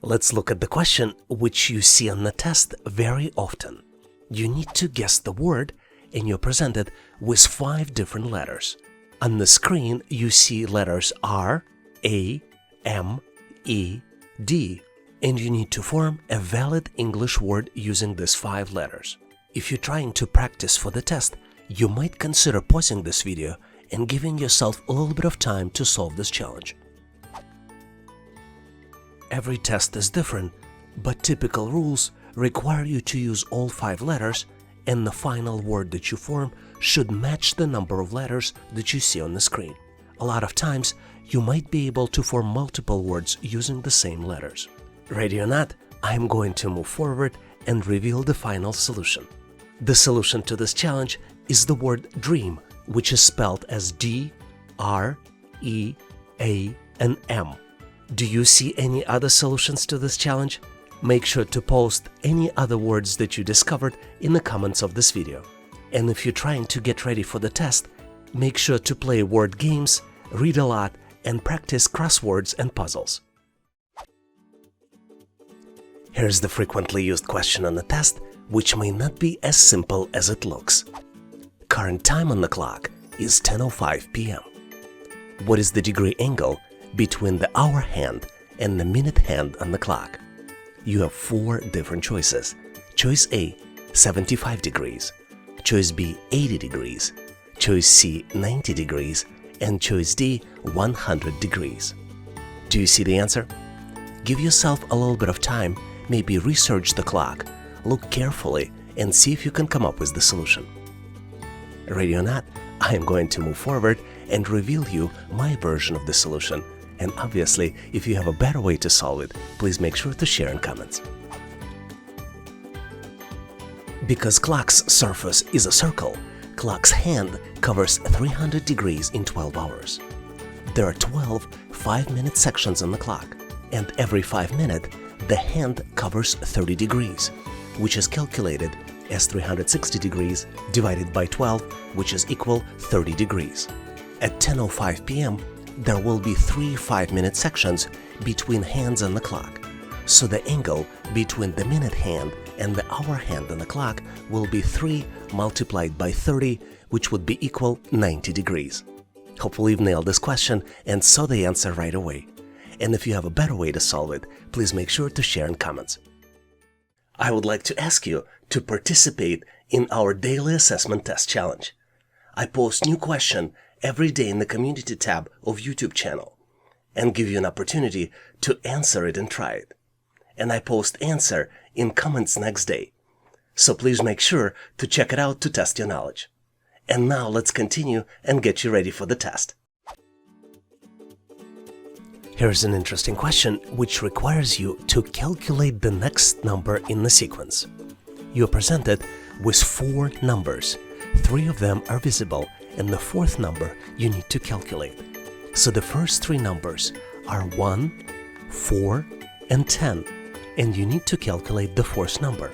Let's look at the question which you see on the test very often. You need to guess the word and you're presented with 5 different letters. On the screen you see letters R, A, M, E, D, and you need to form a valid English word using these 5 letters. If you're trying to practice for the test, you might consider pausing this video and giving yourself a little bit of time to solve this challenge. Every test is different, but typical rules require you to use all 5 letters, and the final word that you form should match the number of letters that you see on the screen. A lot of times, you might be able to form multiple words using the same letters. Ready or not, I'm going to move forward and reveal the final solution. The solution to this challenge is the word dream, which is spelled as D, R, E, A, and M. Do you see any other solutions to this challenge? Make sure to post any other words that you discovered in the comments of this video. And if you're trying to get ready for the test, make sure to play word games, read a lot, and practice crosswords and puzzles. Here's the frequently used question on the test, which may not be as simple as it looks. Current time on the clock is 10:05 p.m. What is the degree angle between the hour hand and the minute hand on the clock? You have 4 different choices. Choice A, 75 degrees. Choice B, 80 degrees. Choice C, 90 degrees. And choice D, 100 degrees. Do you see the answer? Give yourself a little bit of time, maybe research the clock, look carefully, and see if you can come up with the solution. Ready or not, I am going to move forward and reveal you my version of the solution. And obviously, if you have a better way to solve it, please make sure to share in comments. Because clock's surface is a circle, clock's hand covers 300 degrees in 12 hours. There are 12 5-minute sections on the clock, and every 5 minutes, the hand covers 30 degrees, which is calculated as 360 degrees divided by 12, which is equal 30 degrees. At 10:05 p.m., there will be 3 5-minute sections between hands on the clock, so the angle between the minute hand and the hour hand on the clock will be 3 multiplied by 30, which would be equal 90 degrees. Hopefully you've nailed this question and saw the answer right away. And if you have a better way to solve it, please make sure to share in comments. I would like to ask you to participate in our daily assessment test challenge. I post new question every day in the community tab of YouTube channel and give you an opportunity to answer it and try it. And I post answer in comments next day. So please make sure to check it out to test your knowledge. And now let's continue and get you ready for the test. Here's an interesting question which requires you to calculate the next number in the sequence. You are presented with 4 numbers. 3 of them are visible, and the 4th number you need to calculate. So the first 3 numbers are 1, 4, and 10, and you need to calculate the 4th number.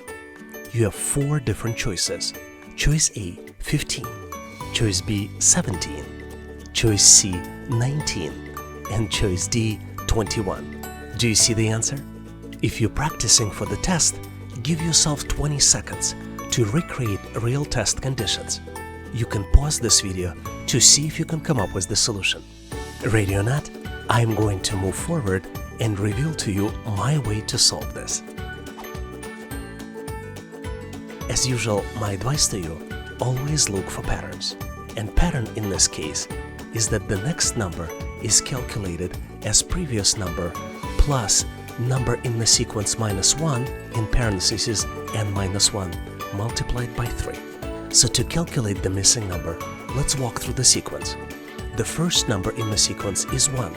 You have 4 different choices. Choice A, 15. Choice B, 17. Choice C, 19. And choice D, 21. Do you see the answer? If you're practicing for the test, give yourself 20 seconds to recreate real test conditions. You can pause this video to see if you can come up with the solution. Ready or not, I'm going to move forward and reveal to you my way to solve this. As usual, my advice to you, always look for patterns. And pattern in this case is that the next number is calculated as previous number plus number in the sequence minus 1 in parentheses and minus 1 multiplied by 3. So to calculate the missing number, let's walk through the sequence. The first number in the sequence is 1.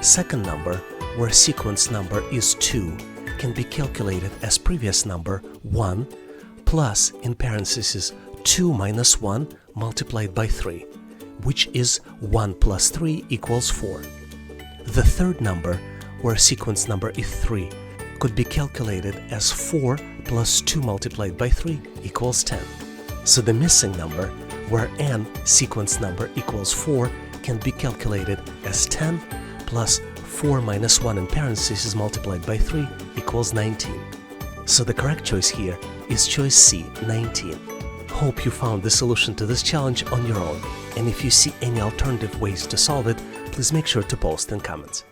Second number, where sequence number is 2, can be calculated as previous number 1 plus in parentheses 2 minus 1 multiplied by 3, which is 1 plus 3 equals 4. The third number, where sequence number is 3, could be calculated as 4 plus 2 multiplied by 3 equals 10. So the missing number, where n sequence number equals 4, can be calculated as 10 plus 4 minus 1 in parentheses multiplied by 3 equals 19. So the correct choice here is choice C, 19. Hope you found the solution to this challenge on your own, and if you see any alternative ways to solve it, please make sure to post in comments.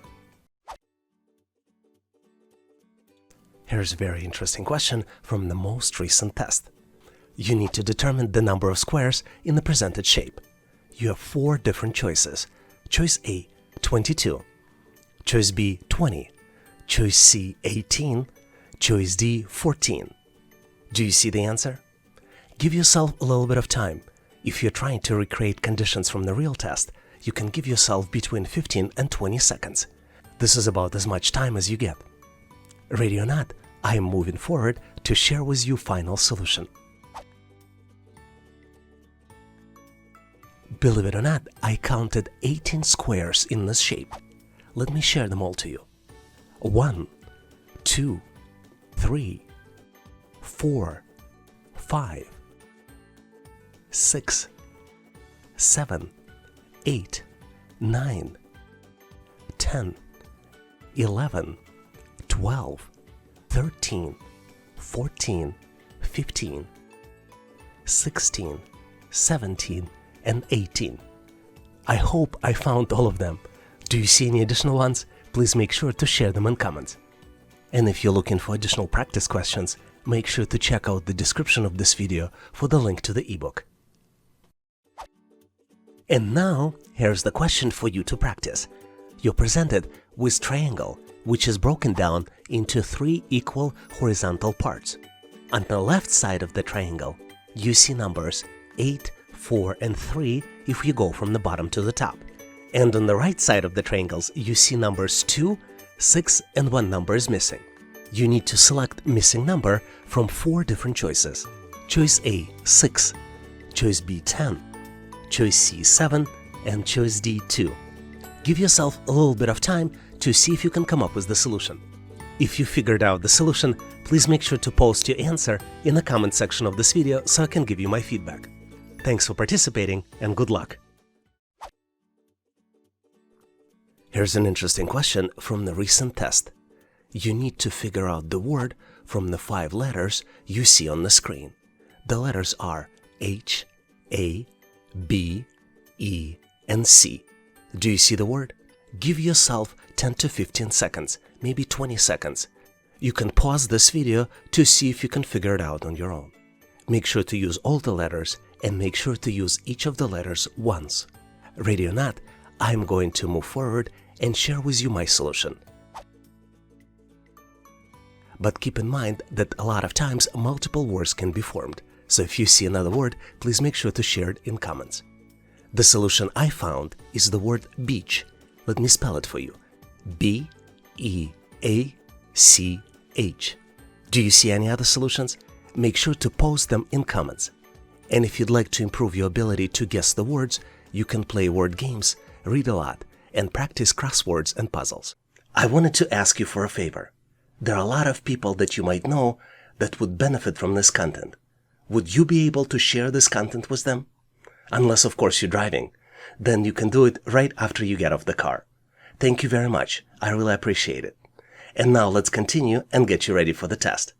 Here's a very interesting question from the most recent test. You need to determine the number of squares in the presented shape. You have 4 different choices. Choice A, 22. Choice B, 20. Choice C, 18. Choice D, 14. Do you see the answer? Give yourself a little bit of time. If you're trying to recreate conditions from the real test, you can give yourself between 15 and 20 seconds. This is about as much time as you get. Ready or not, I am moving forward to share with you final solution. Believe it or not, I counted 18 squares in this shape. Let me share them all to you. 1, 2, 3, 4, 5, 6, 7, 8, 9, 10, 11, 12, 13, 14, 15, 16, 17, and 18. I hope I found all of them. Do you see any additional ones? Please make sure to share them in comments. And if you're looking for additional practice questions, make sure to check out the description of this video for the link to the ebook. And now, here's the question for you to practice. You're presented with triangle, which is broken down into 3 equal horizontal parts. On the left side of the triangle, you see numbers 8, 4, and 3 if you go from the bottom to the top. And on the right side of the triangles, you see numbers 2, 6, and 1 number is missing. You need to select missing number from 4 different choices. Choice A, 6. Choice B, 10. Choice C, 7. And choice D, 2. Give yourself a little bit of time to see if you can come up with the solution. If you figured out the solution, please make sure to post your answer in the comment section of this video so I can give you my feedback. Thanks for participating and good luck! Here's an interesting question from the recent test. You need to figure out the word from the 5 letters you see on the screen. The letters are H, A, B, E, and C. Do you see the word? Give yourself 10 to 15 seconds, maybe 20 seconds. You can pause this video to see if you can figure it out on your own. Make sure to use all the letters and make sure to use each of the letters once. Ready or not, I'm going to move forward and share with you my solution. But keep in mind that a lot of times multiple words can be formed, so if you see another word, please make sure to share it in comments. The solution I found is the word beach. Let me spell it for you. B-E-A-C-H. Do you see any other solutions? Make sure to post them in comments. And if you'd like to improve your ability to guess the words, you can play word games, read a lot, and practice crosswords and puzzles. I wanted to ask you for a favor. There are a lot of people that you might know that would benefit from this content. Would you be able to share this content with them? Unless, of course, you're driving. Then you can do it right after you get off the car. Thank you very much. I really appreciate it. And now let's continue and get you ready for the test.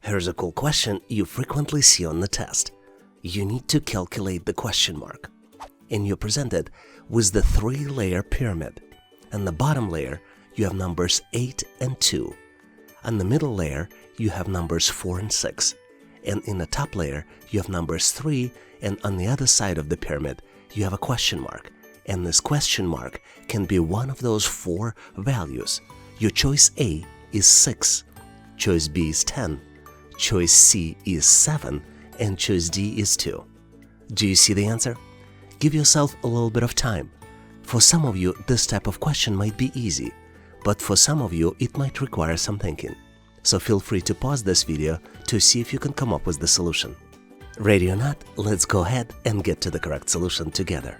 Here's a cool question you frequently see on the test. You need to calculate the question mark. And you're presented with the 3-layer pyramid. On the bottom layer, you have numbers 8 and 2. On the middle layer, you have numbers 4 and 6. And in the top layer, you have numbers 3, and on the other side of the pyramid, you have a question mark. And this question mark can be one of those 4 values. Your choice A is 6, choice B is 10, choice C is 7, and choice D is 2. Do you see the answer? Give yourself a little bit of time. For some of you, this type of question might be easy, but for some of you, it might require some thinking. So feel free to pause this video to see if you can come up with the solution. Ready or not, let's go ahead and get to the correct solution together.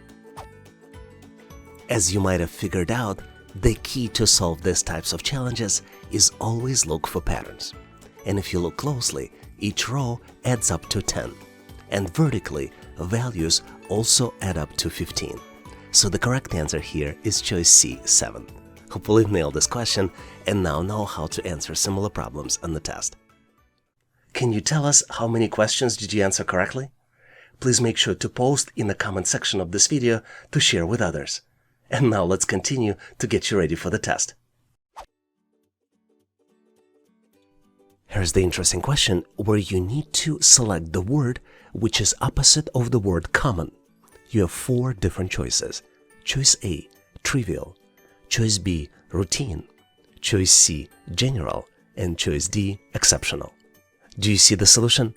As you might have figured out, the key to solve these types of challenges is always look for patterns. And if you look closely, each row adds up to 10. And vertically, values also add up to 15. So the correct answer here is choice C, 7. Hopefully you've nailed this question and now know how to answer similar problems on the test. Can you tell us how many questions did you answer correctly? Please make sure to post in the comment section of this video to share with others. And now let's continue to get you ready for the test. Here's the interesting question where you need to select the word which is opposite of the word common. You have 4 different choices. Choice A, trivial. Choice B, routine. Choice C, general. And choice D, exceptional. Do you see the solution?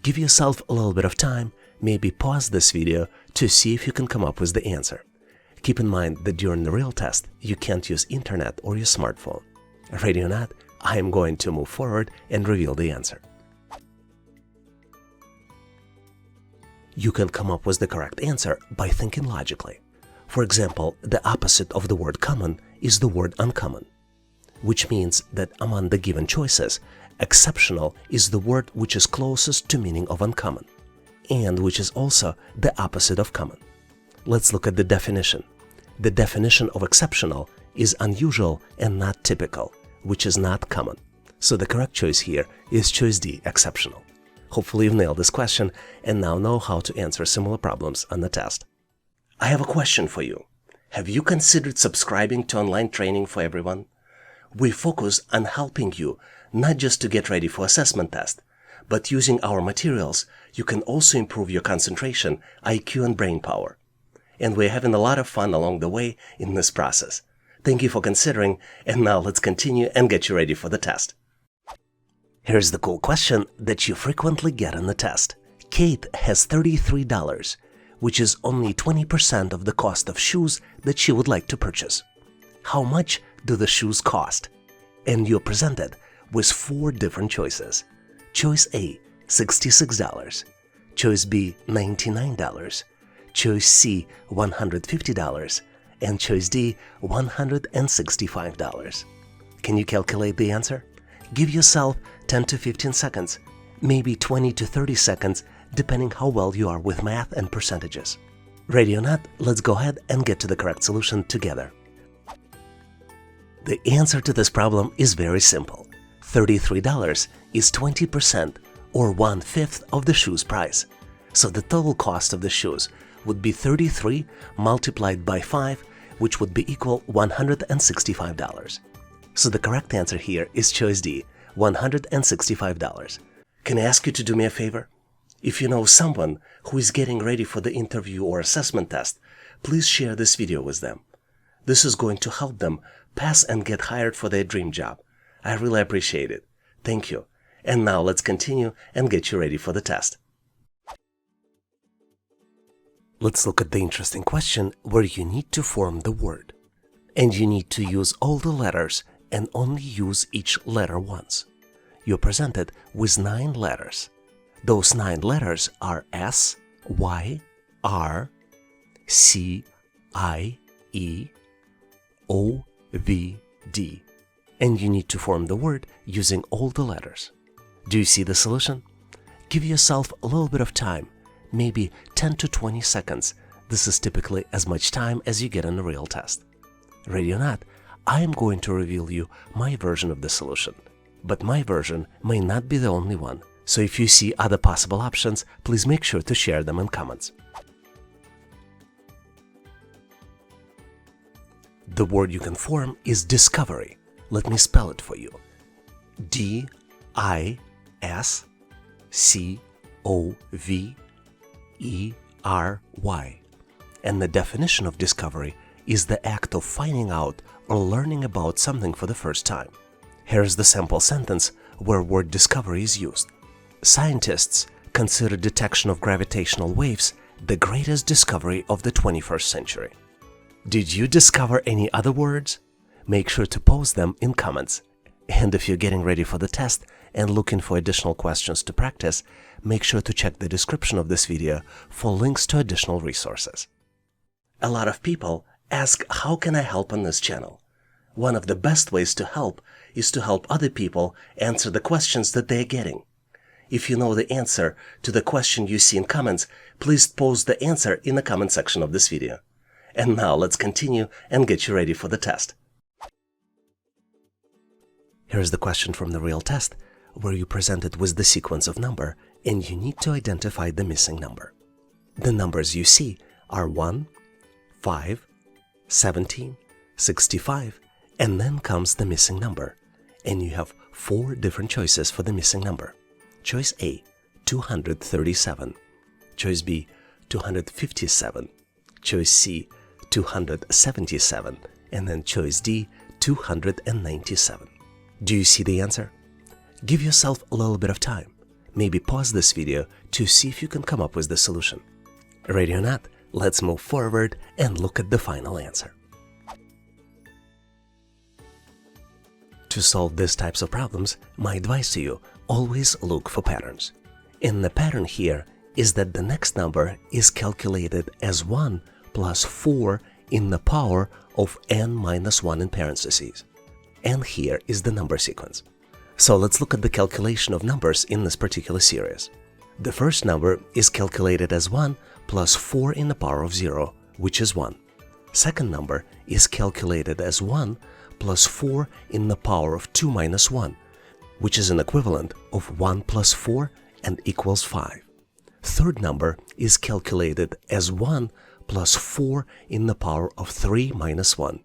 Give yourself a little bit of time, maybe pause this video to see if you can come up with the answer. Keep in mind that during the real test, you can't use internet or your smartphone. Ready or not, I am going to move forward and reveal the answer. You can come up with the correct answer by thinking logically. For example, the opposite of the word common is the word uncommon, which means that among the given choices, exceptional is the word which is closest to meaning of uncommon, and which is also the opposite of common. Let's look at the definition. The definition of exceptional is unusual and not typical, which is not common. So the correct choice here is choice D, exceptional. Hopefully you've nailed this question and now know how to answer similar problems on the test. I have a question for you. Have you considered subscribing to online training for everyone? We focus on helping you not just to get ready for assessment test, but using our materials, you can also improve your concentration, IQ, and brain power. And we're having a lot of fun along the way in this process. Thank you for considering, and now let's continue and get you ready for the test. Here's the cool question that you frequently get on the test. Kate has $33, which is only 20% of the cost of shoes that she would like to purchase. How much do the shoes cost? And you're presented with 4 different choices. Choice A, $66. Choice B, $99. Choice C, $150. And choice D, $165. Can you calculate the answer? Give yourself 10 to 15 seconds, maybe 20 to 30 seconds, depending how well you are with math and percentages. Ready or not, let's go ahead and get to the correct solution together. The answer to this problem is very simple. $33 is 20% or 1/5 of the shoe's price. So the total cost of the shoes would be 33 multiplied by 5, which would be equal $165. So the correct answer here is choice D, $165. Can I ask you to do me a favor? If you know someone who is getting ready for the interview or assessment test, please share this video with them. This is going to help them pass and get hired for their dream job. I really appreciate it. Thank you. And now let's continue and get you ready for the test. Let's look at the interesting question where you need to form the word. And you need to use all the letters and only use each letter once. You're presented with 9 letters. Those 9 letters are S, Y, R, C, I, E, O, V, D. And you need to form the word using all the letters. Do you see the solution? Give yourself a little bit of time, maybe 10 to 20 seconds. This is typically as much time as you get in a real test. Ready or not, I am going to reveal you my version of the solution. But my version may not be the only one. So if you see other possible options, please make sure to share them in comments. The word you can form is discovery. Let me spell it for you. D-I-S-C-O-V-E-R-Y. And the definition of discovery is the act of finding out or learning about something for the first time. Here's the sample sentence where word discovery is used. Scientists consider detection of gravitational waves the greatest discovery of the 21st century. Did you discover any other words? Make sure to post them in comments. And if you're getting ready for the test and looking for additional questions to practice, make sure to check the description of this video for links to additional resources. A lot of people ask, how can I help on this channel? One of the best ways to help is to help other people answer the questions that they're getting. If you know the answer to the question you see in comments, please post the answer in the comment section of this video. And now let's continue and get you ready for the test. Here's the question from the real test, where you're presented with the sequence of number and you need to identify the missing number. The numbers you see are 1, 5, 17, 65, and then comes the missing number. And you have 4 different choices for the missing number. Choice A, 237. Choice B, 257. Choice C, 277. And then choice D, 297. Do you see the answer? Give yourself a little bit of time. Maybe pause this video to see if you can come up with the solution. Ready or not, let's move forward and look at the final answer. To solve these types of problems, my advice to you, always look for patterns. And the pattern here is that the next number is calculated as 1 plus 4 in the power of n minus 1 in parentheses. And here is the number sequence. So let's look at the calculation of numbers in this particular series. The first number is calculated as 1 plus 4 in the power of 0, which is 1. Second number is calculated as 1 plus 4 in the power of 2 minus 1, which is an equivalent of 1 plus 4 and equals 5. Third number is calculated as 1 plus 4 in the power of 3 minus 1,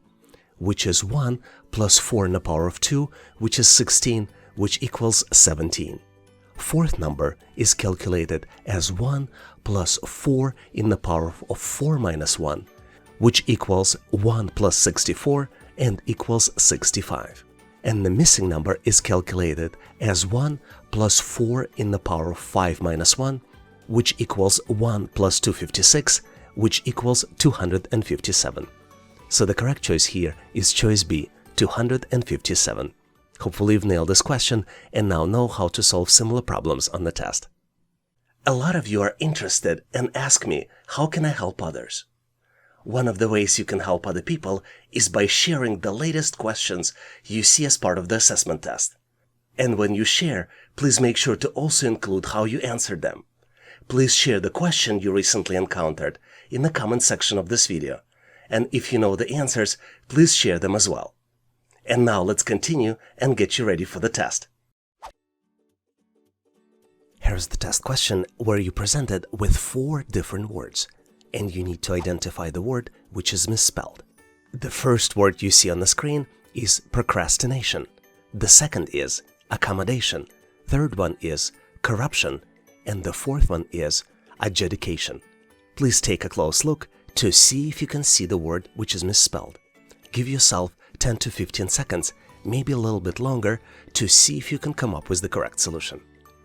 which is 1 plus 4 in the power of 2, which is 16, which equals 17. Fourth number is calculated as 1 plus 4 in the power of 4 minus 1, which equals 1 plus 64 and equals 65. And the missing number is calculated as 1 plus 4 in the power of 5 minus 1, which equals 1 plus 256, which equals 257. So the correct choice here is choice B, 257. Hopefully you've nailed this question and now know how to solve similar problems on the test. A lot of you are interested and ask me, how can I help others? One of the ways you can help other people is by sharing the latest questions you see as part of the assessment test. And when you share, please make sure to also include how you answered them. Please share the question you recently encountered in the comment section of this video. And if you know the answers, please share them as well. And now let's continue and get you ready for the test. Here's the test question where you're presented with 4 different words, and you need to identify the word which is misspelled. The first word you see on the screen is procrastination. The second is accommodation. Third one is corruption. And the fourth one is adjudication. Please take a close look to see if you can see the word which is misspelled. Give yourself 10 to 15 seconds, maybe a little bit longer, to see if you can come up with the correct solution.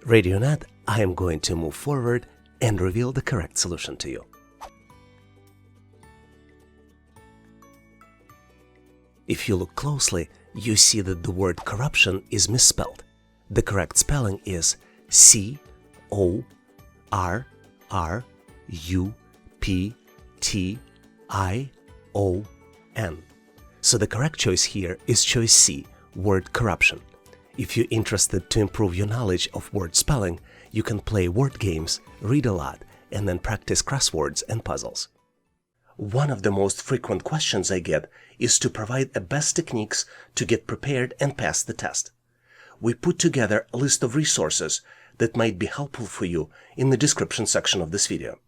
Ready or not, I am going to move forward and reveal the correct solution to you. If you look closely, you see that the word corruption is misspelled. The correct spelling is C-O-R-R-U-P-T-I-O-N. So the correct choice here is choice C, word corruption. If you're interested to improve your knowledge of word spelling, you can play word games, read a lot, and then practice crosswords and puzzles. One of the most frequent questions I get is to provide the best techniques to get prepared and pass the test. We put together a list of resources that might be helpful for you in the description section of this video.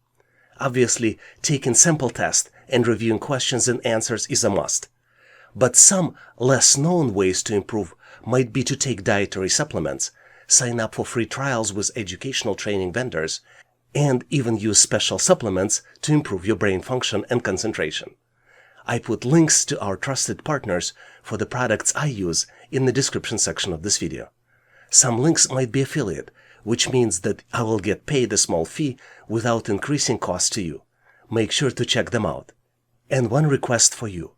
Obviously, taking sample tests and reviewing questions and answers is a must. But some less known ways to improve might be to take dietary supplements, sign up for free trials with educational training vendors, and even use special supplements to improve your brain function and concentration. I put links to our trusted partners for the products I use in the description section of this video. Some links might be affiliate, which means that I will get paid a small fee without increasing costs to you. Make sure to check them out. And one request for you.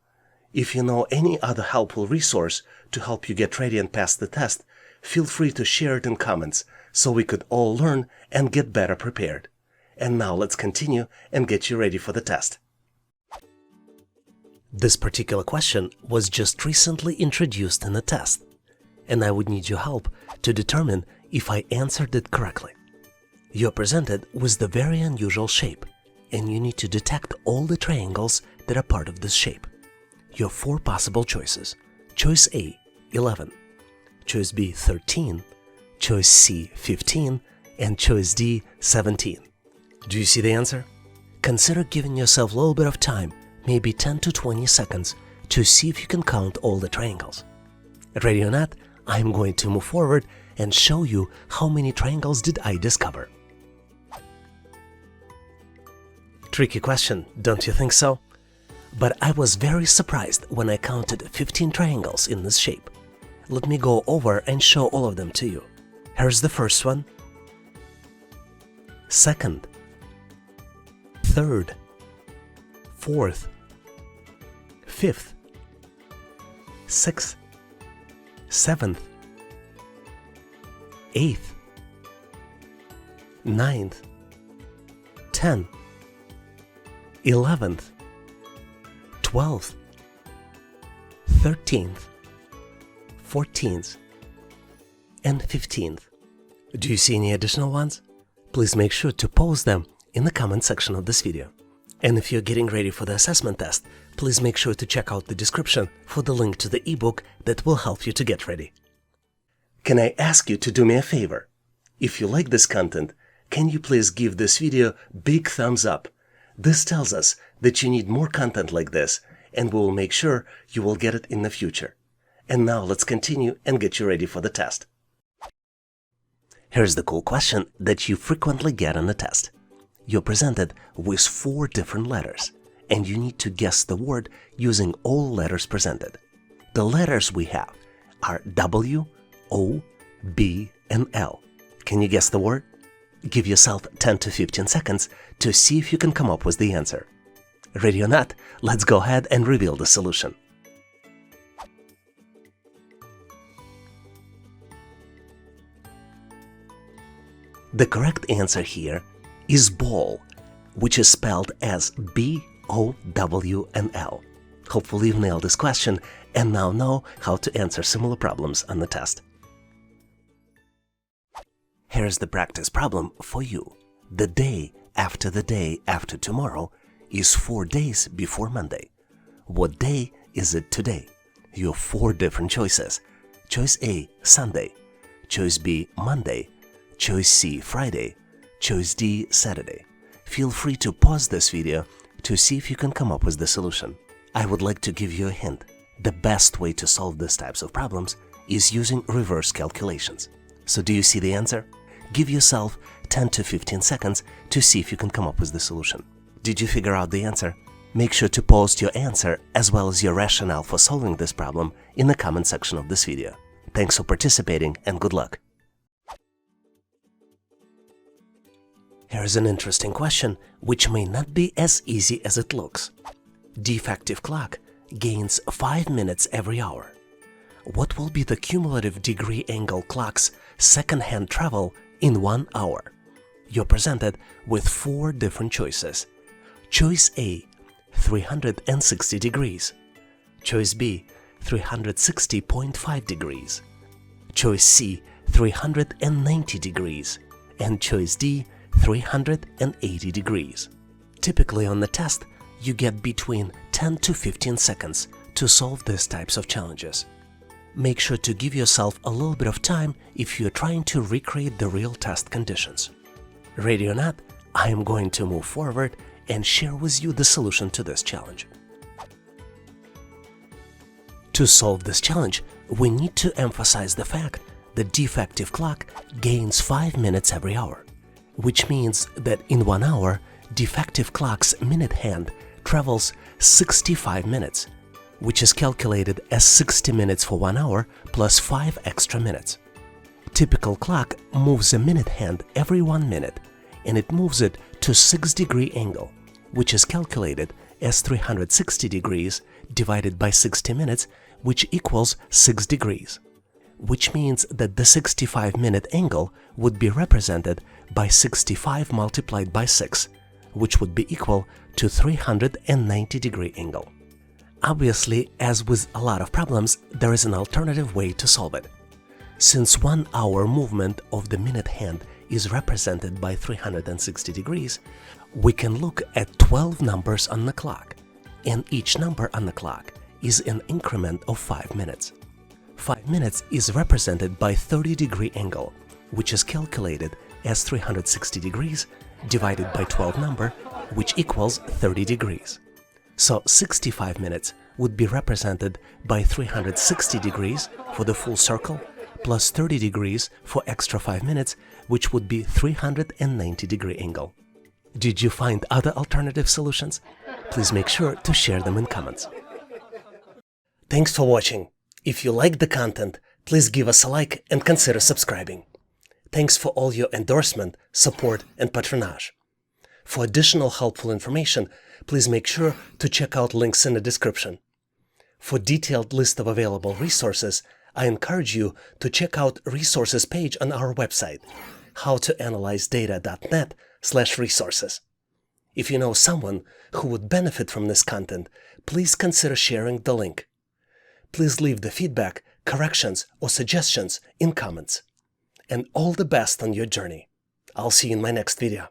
If you know any other helpful resource to help you get ready and pass the test, feel free to share it in comments so we could all learn and get better prepared. And now let's continue and get you ready for the test. This particular question was just recently introduced in the test, and I would need your help to determine if I answered it correctly. You're presented with the very unusual shape, and you need to detect all the triangles that are part of this shape. You have 4 possible choices. Choice A, 11. Choice B, 13. Choice C, 15. And choice D, 17. Do you see the answer? Consider giving yourself a little bit of time, maybe 10 to 20 seconds, to see if you can count all the triangles. Ready or not, I am going to move forward and show you how many triangles did I discover. Tricky question, don't you think so? But I was very surprised when I counted 15 triangles in this shape. Let me go over and show all of them to you. Here's the first one, second, third, fourth, fifth, sixth, seventh, eighth, ninth, 10th, 11th, 12th, 13th, 14th, and 15th. Do you see any additional ones? Please make sure to post them in the comment section of this video. And if you're getting ready for the assessment test, please make sure to check out the description for the link to the ebook that will help you to get ready. Can I ask you to do me a favor? If you like this content, can you please give this video a big thumbs up? This tells us that you need more content like this, and we will make sure you will get it in the future. And now let's continue and get you ready for the test. Here's the cool question that you frequently get on the test. You're presented with 4 different letters, and you need to guess the word using all letters presented. The letters we have are W, O, B, and L. Can you guess the word? Give yourself 10 to 15 seconds to see if you can come up with the answer. Ready or not, let's go ahead and reveal the solution. The correct answer here is ball, which is spelled as B-O-W-N-L. Hopefully you've nailed this question and now know how to answer similar problems on the test. Here's the practice problem for you. The day after tomorrow is 4 days before Monday. What day is it today? You have 4 different choices. Choice A, Sunday. Choice B, Monday. Choice C, Friday. Choice D, Saturday. Feel free to pause this video to see if you can come up with the solution. I would like to give you a hint. The best way to solve these types of problems is using reverse calculations. So do you see the answer? Give yourself 10 to 15 seconds to see if you can come up with the solution. Did you figure out the answer? Make sure to post your answer as well as your rationale for solving this problem in the comment section of this video. Thanks for participating and good luck! Here's an interesting question which may not be as easy as it looks. Defective clock gains 5 minutes every hour. What will be the cumulative degree angle clock's second-hand travel in 1 hour? You're presented with 4 different choices. Choice A, 360 degrees. Choice B, 360.5 degrees. Choice C, 390 degrees. And choice D, 380 degrees. Typically on the test, you get between 10 to 15 seconds to solve these types of challenges. Make sure to give yourself a little bit of time if you're trying to recreate the real test conditions. Ready or not, I am going to move forward and share with you the solution to this challenge. To solve this challenge, we need to emphasize the fact that defective clock gains 5 minutes every hour, which means that in 1 hour, defective clock's minute hand travels 65 minutes, which is calculated as 60 minutes for 1 hour plus 5 extra minutes. Typical clock moves a minute hand every 1 minute, and it moves it to 6-degree angle, which is calculated as 360 degrees divided by 60 minutes, which equals 6 degrees. Which means that the 65-minute angle would be represented by 65 multiplied by 6, which would be equal to 390-degree angle. Obviously, as with a lot of problems, there is an alternative way to solve it. Since 1 hour movement of the minute hand is represented by 360 degrees, We can look at 12 numbers on the clock, and each number on the clock is an increment of 5 minutes. 5 minutes is represented by 30-degree angle, which is calculated as 360 degrees divided by 12 number, which equals 30 degrees. So 65 minutes would be represented by 360 degrees for the full circle, plus 30 degrees for extra 5 minutes, which would be 390-degree angle. Did you find other alternative solutions? Please make sure to share them in comments. Thanks for watching. If you liked the content, please give us a like and consider subscribing. Thanks for all your endorsement, support, and patronage. For additional helpful information, please make sure to check out links in the description. For detailed list of available resources, I encourage you to check out resources page on our website, howtoanalyzedata.net/resources. If you know someone who would benefit from this content, please consider sharing the link. Please leave the feedback, corrections, or suggestions in comments. And all the best on your journey. I'll see you in my next video.